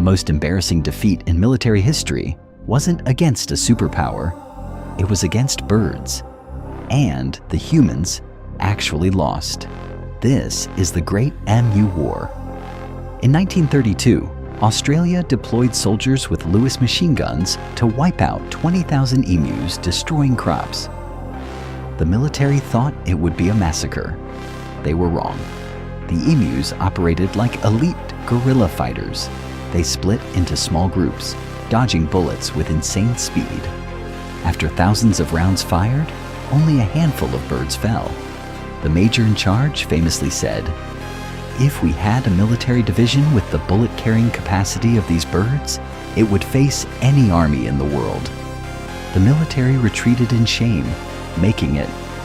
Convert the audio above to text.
most embarrassing defeat in military history wasn't against a superpower, it was against birds. And the humans actually lost. This is the Great Emu War. In 1932, Australia deployed soldiers with Lewis machine guns to wipe out 20,000 emus, destroying crops. The military thought it would be a massacre. They were wrong. The emus operated like elite guerrilla fighters. They split into small groups, dodging bullets with insane speed. After thousands of rounds fired, only a handful of birds fell. The major in charge famously said, "If we had a military division with the bullet-carrying capacity of these birds, it would face any army in the world." The military retreated in shame, making it